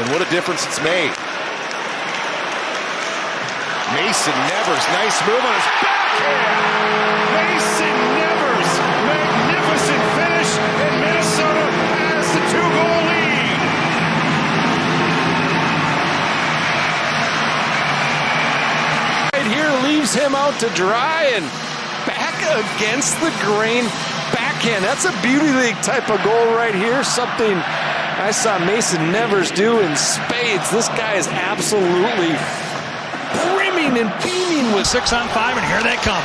And what a difference it's made. Mason Nevers, nice move on his backhand. Mason Nevers, magnificent finish, and Minnesota has the 2-goal lead. Right here leaves him out to dry, and back against the grain backhand. That's a beauty league type of goal right here. Something I saw Mason Nevers do in spades. This guy is absolutely brimming and beaming with 6 on 5, and here they come.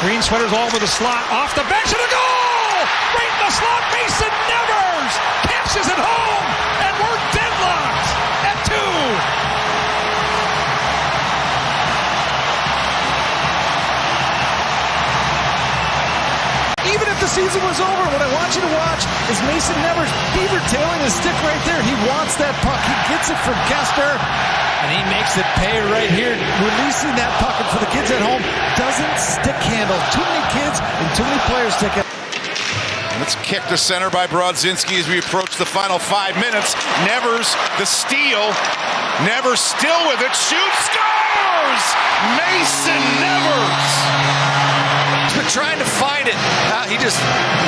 Green sweaters all over the slot, off the bench, and a goal! Right in the slot, Mason Nevers catches it home, and we're deadlocked at 2. Even if the season was over, what I want you to watch is Mason Nevers beaver tailing his stick right there. He wants that puck. He gets it from Kester, and he makes it pay right here, releasing that puck. And for the kids at home, doesn't stick handle. Too many kids and too many players stick it. Let's kick to center by Brodzinski as we approach the final 5 minutes. Nevers, the steal. Nevers still with it. Shoots, scores! Mason Nevers! But trying to find it, he just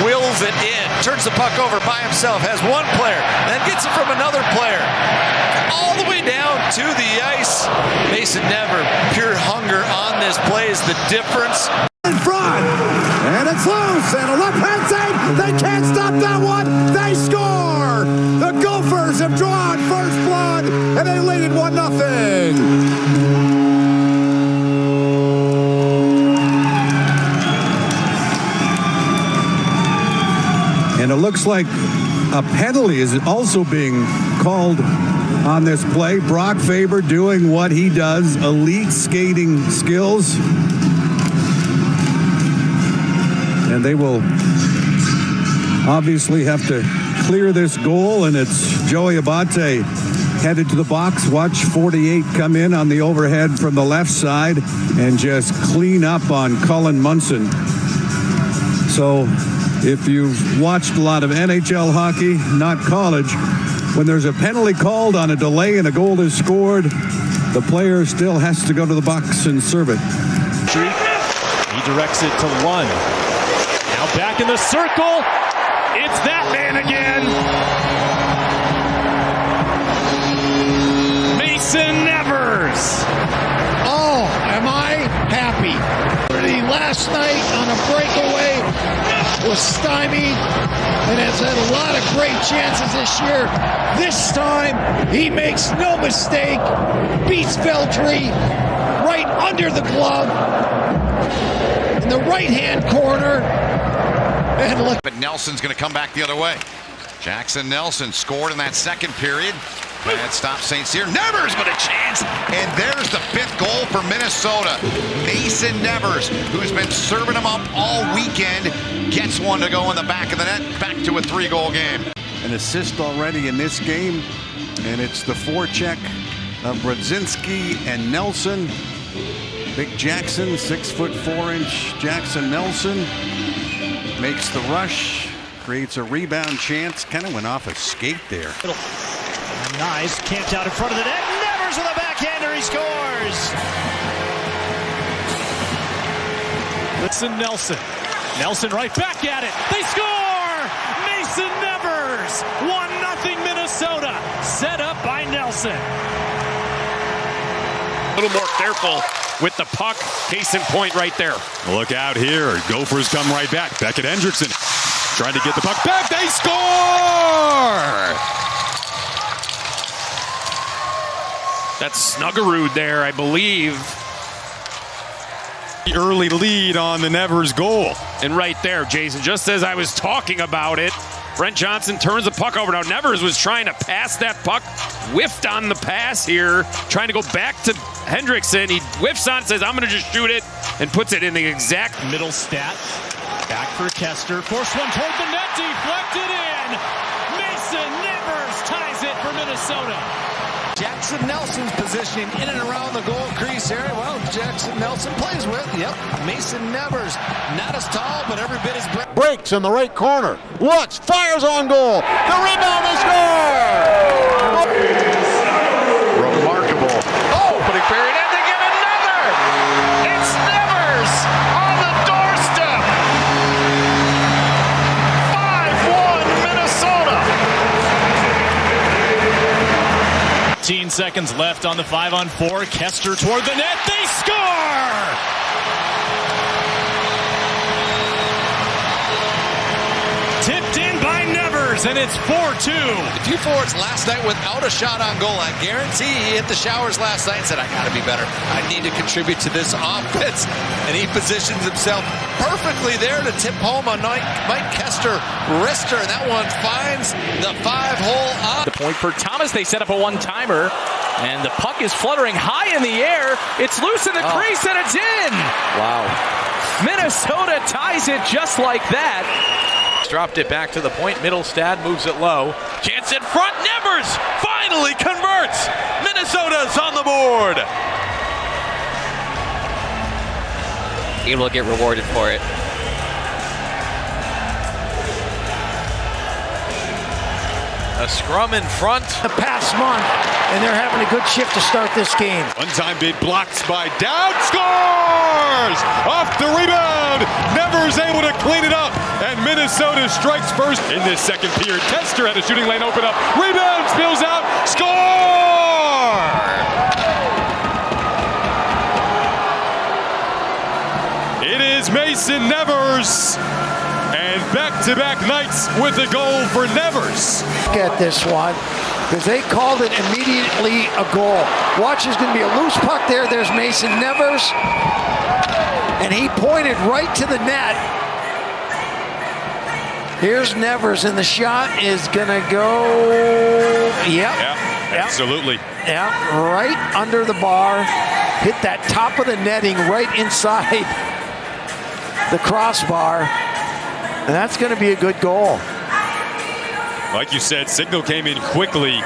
wills it in, turns the puck over by himself, has one player, and then gets it from another player, all the way down to the ice. Mason Nevers, pure hunger on this play is the difference. In front, and it's loose, and a left-hand save. They can't stop that one. They score. The Gophers have drawn first blood, and they lead it 1-0. And it looks like a penalty is also being called on this play. Brock Faber doing what he does, elite skating skills. And they will obviously have to clear this goal, and it's Joey Abate headed to the box. Watch 48 come in on the overhead from the left side and just clean up on Cullen Munson. So if you've watched a lot of NHL hockey, not college, when there's a penalty called on a delay and a goal is scored, the player still has to go to the box and serve it. He directs it to Lund. Now back in the circle. It's that man again. Mason Nevers. Oh, am I happy. Last night on a breakaway was stymied and has had a lot of great chances this year. This time, he makes no mistake, beats Veltri right under the glove in the right-hand corner. And look. But Nelson's going to come back the other way. Jackson Nelson scored in that second period. Bad stop, St. Cyr. Nevers with a chance. And there's the 5th goal for Minnesota. Mason Nevers, who's been serving them up all weekend, gets one to go in the back of the net. Back to a 3-goal game. An assist already in this game, and it's the forecheck of Brodzinski and Nelson. Big Jackson, 6'4" Jackson Nelson makes the rush, creates a rebound chance. Kind of went off a skate there. Nice, camped out in front of the net. Nevers with a backhander, he scores. Listen, Nelson right back at it. They score! Mason Nevers, 1-0 Minnesota, set up by Nelson. A little more careful with the puck. Case in point right there. Look out here. Gophers come right back. Beckett Hendrickson trying to get the puck back. They score! That's Snuggerud there, I believe. The early lead on the Nevers goal. And right there, Jason, just as I was talking about it, Brent Johnson turns the puck over. Now, Nevers was trying to pass that puck, whiffed on the pass here, trying to go back to Hendrickson. He whiffs on, says, I'm going to just shoot it, and puts it in the exact Middle stat. Back for Kester. Force one toward the net, deflected in. Mason Nevers ties it for Minnesota. Jackson Nelson's positioning in and around the goal crease area. Well, Jackson Nelson plays with, Mason Nevers. Not as tall, but every bit as brave. Breaks in the right corner. Looks, fires on goal. The rebound is score! 15 seconds left on the 5-on-4. Kester toward the net. They score! Tipped in by Nevers, and it's 4-2. The few forwards last night without a shot on goal. I guarantee he hit the showers last night and said, I got to be better. I need to contribute to this offense. And he positions himself perfectly there to tip home on Mike Kester wrister. And that one finds the 5-hole up. The point for Thomas. They set up a one-timer. And the puck is fluttering high in the air. It's loose in the crease, and it's in. Wow. Minnesota ties it just like that. Dropped it back to the point. Middlestad moves it low. Chance in front. Nevers finally converts. Minnesota's on the board. Able to get rewarded for it. A scrum in front. The past month, and they're having a good shift to start this game. One-time big blocks by Dowd. Scores! Off the rebound. Nevers able to clean it up. And Minnesota strikes first in this second period. Kester had a shooting lane open up. Rebound, spills out. Score! It is Mason Nevers. And back-to-back nights with a goal for Nevers. Look at this one, because they called it immediately a goal. Watch, there's going to be a loose puck there. There's Mason Nevers. And he pointed right to the net. Here's Nevers, and the shot is going to go, Absolutely. Yeah, right under the bar. Hit that top of the netting right inside the crossbar. And that's going to be a good goal. Like you said, signal came in quickly.